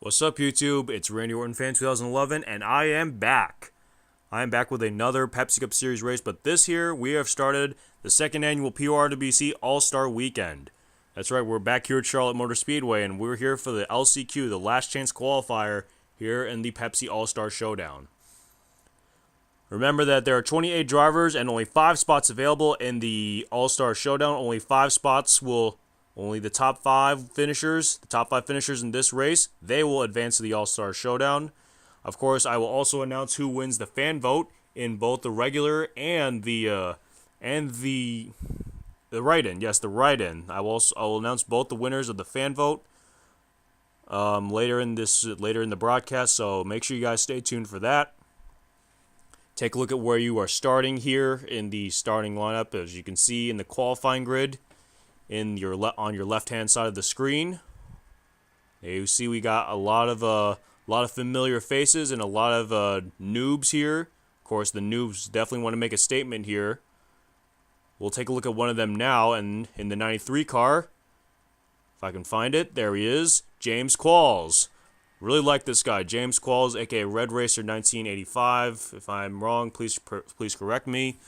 What's up, YouTube? It's Randy Orton Fan 2011, and I am back. I am back with another Pepsi Cup Series race, but this year we have started the second annual PORWC All-Star Weekend. That's right, we're back here at Charlotte Motor Speedway, and we're here for the LCQ, the Last Chance Qualifier, here in the Pepsi All-Star Showdown. Remember that there are 28 drivers and only 5 spots available in the All-Star Showdown. Only the top 5 finishers, in this race, they will advance to the All-Star Showdown. Of course, I will also announce who wins the fan vote in both the regular and the write-in. Yes, the write-in. I will announce both the winners of the fan vote later in the broadcast. So make sure you guys stay tuned for that. Take a look at where you are starting here in the starting lineup, as you can see in the qualifying grid. On your left-hand side of the screen, there you see we got a lot of familiar faces and a lot of noobs here. Of course, the noobs definitely want to make a statement here. We'll take a look at one of them now, and in the 93 car, if I can find it, there he is, James Qualls. Really like this guy, James Qualls, aka Red Racer 1985. If I'm wrong, please correct me.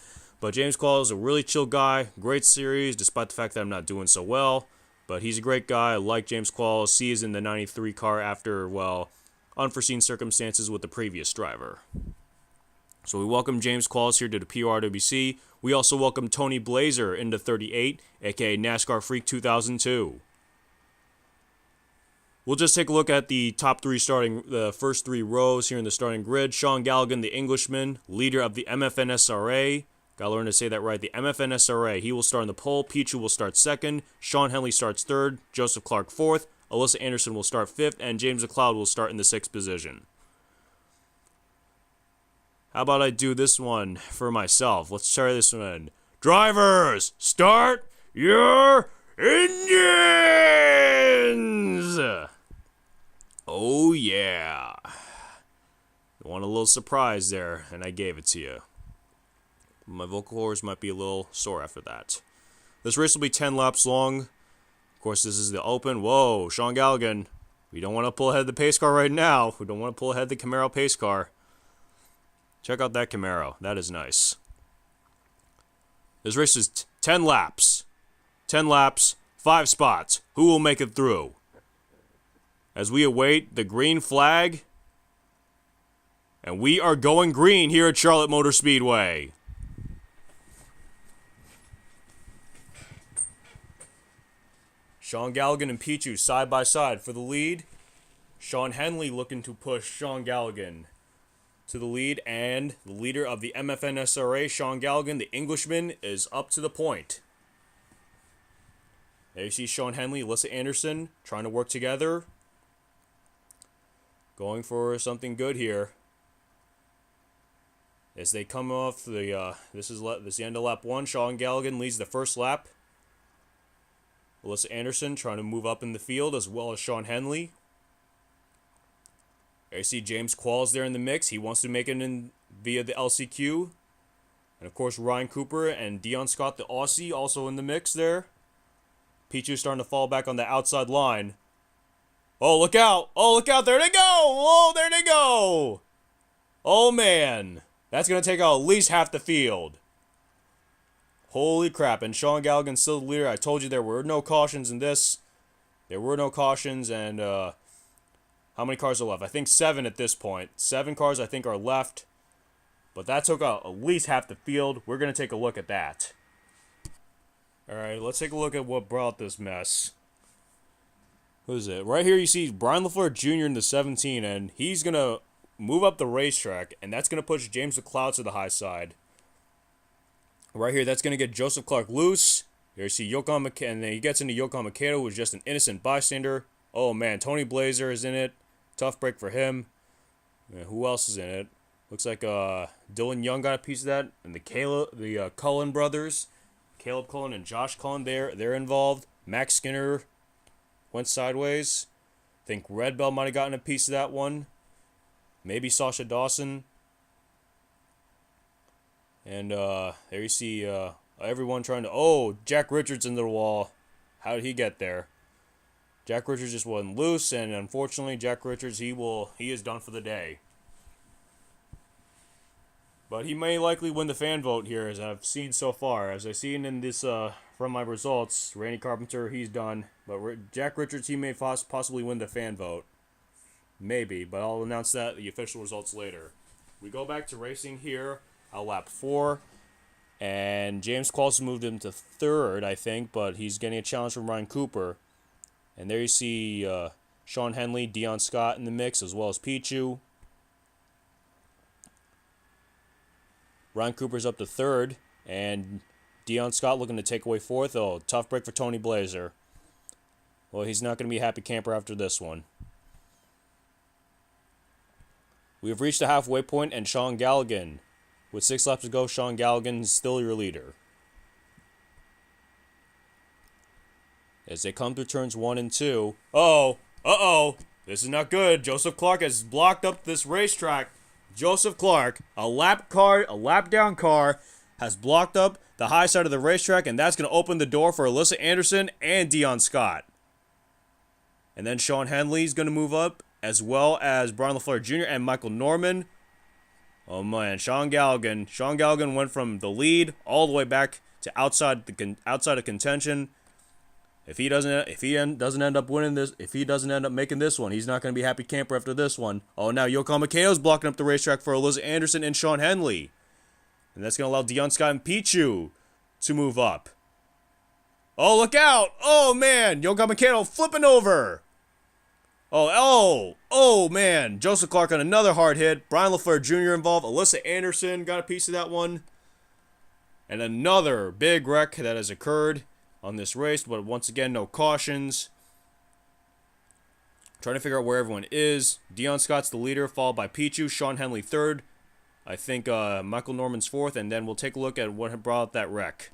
But James Qualls is a really chill guy, great series, despite the fact that I'm not doing so well. But he's a great guy. I like James Qualls. He is in the 93 car after, well, unforeseen circumstances with the previous driver. So we welcome James Qualls here to the PORWC. We also welcome Tony Blazer into 38, aka NASCAR Freak 2002. We'll just take a look at the the first 3 rows here in the starting grid. Sean Galligan, the Englishman, leader of the MFNSRA. Gotta learn to say that right. The MFNSRA. He will start in the pole. Pichu will start second. Sean Henley starts third. Joseph Clark fourth. Alyssa Anderson will start fifth. And James McLeod will start in the 6th position. How about I do this one for myself? Let's try this one. Drivers, start your engines! Oh, yeah. You want a little surprise there, and I gave it to you. My vocal cords might be a little sore after that. This race will be 10 laps long. Of course, this is the open. Whoa, Sean Galligan. We don't want to pull ahead of the pace car right now. We don't want to pull ahead of the Camaro pace car. Check out that Camaro. That is nice. This race is 10 laps. 10 laps, 5 spots. Who will make it through? As we await the green flag. And we are going green here at Charlotte Motor Speedway. Sean Galligan and Pichu side by side for the lead. Sean Henley looking to push Sean Galligan to the lead, and the leader of the MFNSRA, Sean Galligan, the Englishman, is up to the point. There you see Sean Henley, Alyssa Anderson trying to work together. Going for something good here. As they come off this is the end of lap 1. Sean Galligan leads the first lap. Alyssa Anderson trying to move up in the field, as well as Sean Henley. There you see James Qualls there in the mix. He wants to make it in via the LCQ. And of course, Ryan Cooper and Dion Scott, the Aussie, also in the mix there. Pichu starting to fall back on the outside line. Oh, look out! Oh, look out! There they go! Oh, there they go! Oh, man. That's going to take out at least half the field. Holy crap, and Sean Galligan still the leader. I told you there were no cautions in this. There were no cautions, and how many cars are left? I think 7 at this point. 7 cars, I think, are left. But that took out at least half the field. We're going to take a look at that. Alright, let's take a look at what brought this mess. Who is it? Right here you see Brian LaFleur Jr. in the 17, and he's going to move up the racetrack, and that's going to push James McLeod to the high side. Right here, that's going to get Joseph Clark loose. Here you see Yokan Makeda, and then he gets into Yokan Makeda, who was just an innocent bystander. Oh, man, Tony Blazer is in it. Tough break for him. Yeah, who else is in it? Looks like Dylan Young got a piece of that. And the Cullen brothers, Caleb Cullen and Josh Cullen, they're involved. Max Skinner went sideways. I think Red Bell might have gotten a piece of that one. Maybe Sasha Dawson. And there you see everyone trying to... Oh, Jack Richards into the wall. How did he get there? Jack Richards just wasn't loose, and unfortunately, Jack Richards he is done for the day. But he may likely win the fan vote here, as I've seen so far. As I've seen in this from my results, Randy Carpenter he's done, but Jack Richards he may possibly win the fan vote. Maybe, but I'll announce the official results later. We go back to racing here at lap 4. And James Qualls moved him to 3rd, I think, but he's getting a challenge from Ryan Cooper. And there you see Sean Henley, Dion Scott in the mix, as well as Pichu. Ryan Cooper's up to 3rd, and Dion Scott looking to take away 4th. Oh, tough break for Tony Blazer. Well, he's not going to be a happy camper after this one. We have reached the halfway point, and Sean Galligan. With 6 laps to go, Sean Galligan is still your leader. As they come through turns 1 and 2. Uh-oh. This is not good. Joseph Clark has blocked up this racetrack. Joseph Clark, a lap down car, has blocked up the high side of the racetrack, and that's going to open the door for Alyssa Anderson and Dion Scott. And then Sean Henley's going to move up, as well as Brian LaFleur Jr. and Michael Norman. Oh man, Sean Galligan. Sean Galligan went from the lead all the way back to outside of contention. If he doesn't end up winning this, if he doesn't end up making this one, he's not going to be a happy camper after this one. Oh, now Yokohama Kato's blocking up the racetrack for Alyssa Anderson and Sean Henley, and that's going to allow Dion Scott and Pichu to move up. Oh, look out! Oh man, Yokohama Kato flipping over. Oh, man. Joseph Clark on another hard hit. Brian LaFleur Jr. involved. Alyssa Anderson got a piece of that one. And another big wreck that has occurred on this race, but once again, no cautions. Trying to figure out where everyone is. Dion Scott's the leader, followed by Pichu. Sean Henley 3rd. I think Michael Norman's 4th, and then we'll take a look at what brought up that wreck.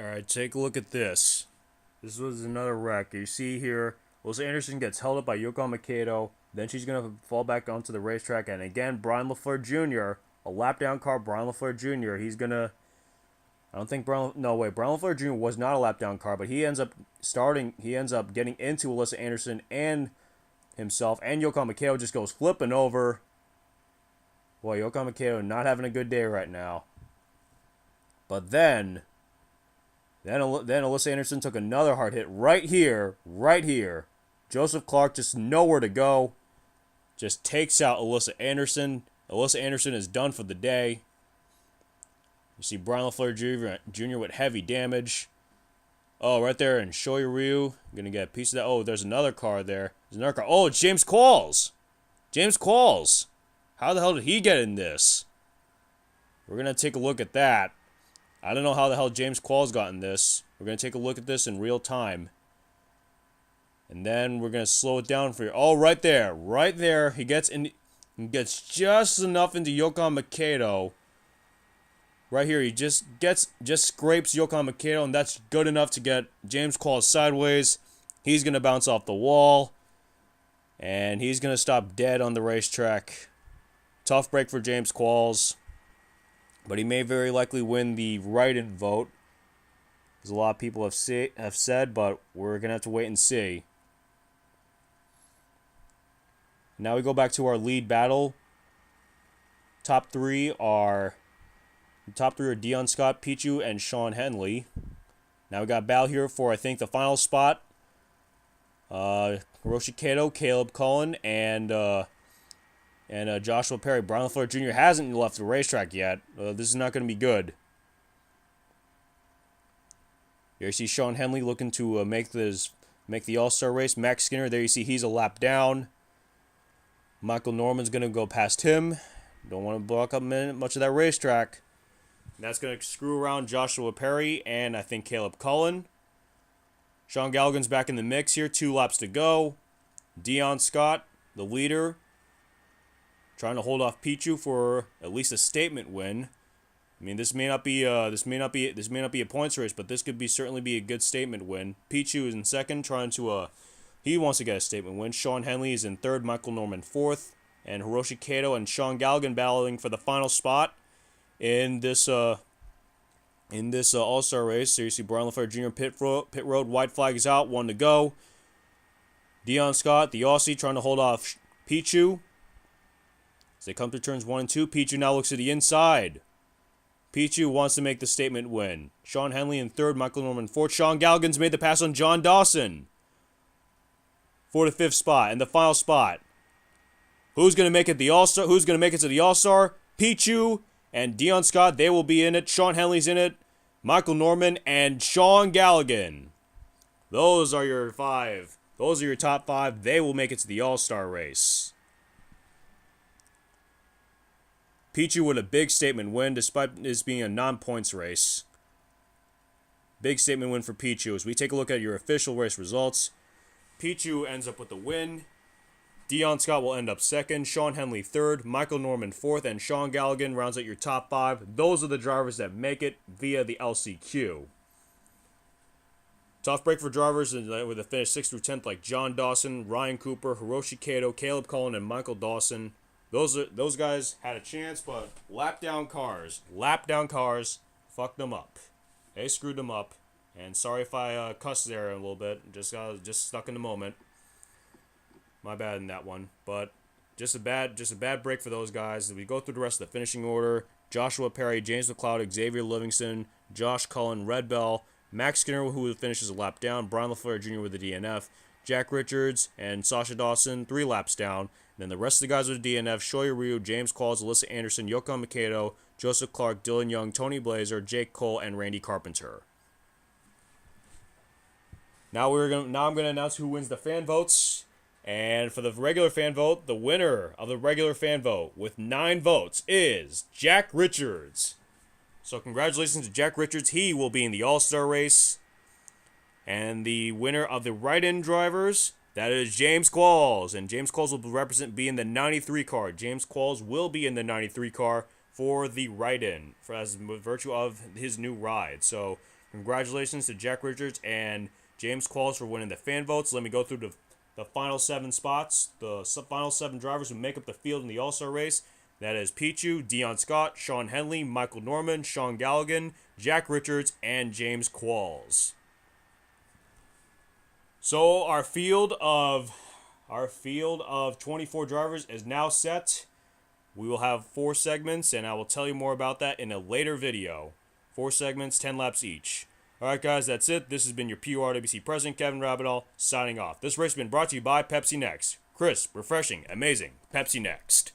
Alright, take a look at this. This was another wreck. You see here, Alyssa Anderson gets held up by Yokohama Kato. Then she's going to fall back onto the racetrack. And again, Brian LaFleur Jr., a lap down car, Brian LaFleur Jr., he's going to... Brian LaFleur Jr. was not a lap down car, but he ends up getting into Alyssa Anderson and himself. And Yokohama Kato just goes flipping over. Boy, Yokohama Kato not having a good day right now. But then Alyssa Anderson took another hard hit right here. Joseph Clark just nowhere to go. Just takes out Alyssa Anderson. Alyssa Anderson is done for the day. You see Brian LaFleur Jr. with heavy damage. Oh, right there in Shoyu-ryu. Going to get a piece of that. Oh, there's another car there. There's another car. Oh, it's James Qualls. How the hell did he get in this? We're going to take a look at that. I don't know how the hell James Qualls got in this. We're going to take a look at this in real time. And then we're going to slow it down for you. Oh, right there. He gets just enough into Yokohama Kato. Right here, he just scrapes Yokohama Kato, and that's good enough to get James Qualls sideways. He's going to bounce off the wall. And he's going to stop dead on the racetrack. Tough break for James Qualls. But he may very likely win the write-in vote, as a lot of people have said, but we're going to have to wait and see. Now we go back to our lead battle. Top three are Dion Scott, Pichu, and Sean Henley. Now we got battle here for, I think, the final spot. Hiroshi Kato, Caleb Cullen, and Joshua Perry. Brian LaFleur Jr. hasn't left the racetrack yet. This is not going to be good. Here you see Sean Henley looking to make the All-Star race. Max Skinner, there you see he's a lap down. Michael Norman's going to go past him. Don't want to block up much of that racetrack. And that's going to screw around Joshua Perry and I think Caleb Cullen. Sean Galligan's back in the mix here. 2 laps to go. Dion Scott, the leader, trying to hold off Pichu for at least a statement win. I mean, this may not be a points race, but this could certainly be a good statement win. Pichu is in second, he wants to get a statement win. Sean Henley is in third, Michael Norman 4th, and Hiroshi Kato and Sean Galligan battling for the final spot in this All-Star race. So you see Brian LaFleur Jr. pit road, white flag is out, 1 to go. Dion Scott, the Aussie, trying to hold off Pichu. As they come to turns 1 and 2, Pichu now looks to the inside. Pichu wants to make the statement win. Sean Henley in third, Michael Norman fourth. Sean Galligan's made the pass on John Dawson for the 5th spot. And the final spot. Who's going to make it the All-Star? Who's going to make it to the All-Star? Pichu and Dion Scott, they will be in it. Sean Henley's in it. Michael Norman and Sean Galligan. Those are your 5. Those are your top 5. They will make it to the All-Star race. Pichu with a big statement win despite this being a non-points race. Big statement win for Pichu. As we take a look at your official race results, Pichu ends up with the win. Dion Scott will end up 2nd, Sean Henley 3rd, Michael Norman 4th, and Sean Galligan rounds out your top 5. Those are the drivers that make it via the LCQ. Tough break for drivers with a finish 6th through 10th like John Dawson, Ryan Cooper, Hiroshi Kato, Caleb Cullen, and Michael Dawson. Those guys had a chance, but lap down cars fucked them up. They screwed them up, and sorry if I cussed there a little bit. Just stuck in the moment. My bad in that one, but just a bad break for those guys. We go through the rest of the finishing order: Joshua Perry, James McLeod, Xavier Livingston, Josh Cullen, Red Bell, Max Skinner, who finishes a lap down, Brian LaFleur Jr. with the DNF, Jack Richards, and Sasha Dawson 3 laps down. Then the rest of the guys with the DNF: Shoya Ryu, James Qualls, Alyssa Anderson, Yoko Mikado, Joseph Clark, Dylan Young, Tony Blazer, Jake Cole, and Randy Carpenter. Now I'm gonna announce who wins the fan votes. And for the regular fan vote, the winner of the regular fan vote with 9 votes is Jack Richards. So congratulations to Jack Richards. He will be in the All-Star race. And the winner of the write-in drivers, that is James Qualls. And James Qualls will be in the 93 car. James Qualls will be in the 93 car for the write-in, as virtue of his new ride. So congratulations to Jack Richards and James Qualls for winning the fan votes. Let me go through the final 7 spots, the final 7 drivers who make up the field in the All-Star race. That is Pichu, Dion Scott, Sean Henley, Michael Norman, Sean Galligan, Jack Richards, and James Qualls. So our field of 24 drivers is now set. We will have 4 segments, and I will tell you more about that in a later video. 4 segments, 10 laps each. Alright guys, that's it. This has been your PORWC President, Kevin Rabidal, signing off. This race has been brought to you by Pepsi Next. Crisp, refreshing, amazing. Pepsi Next.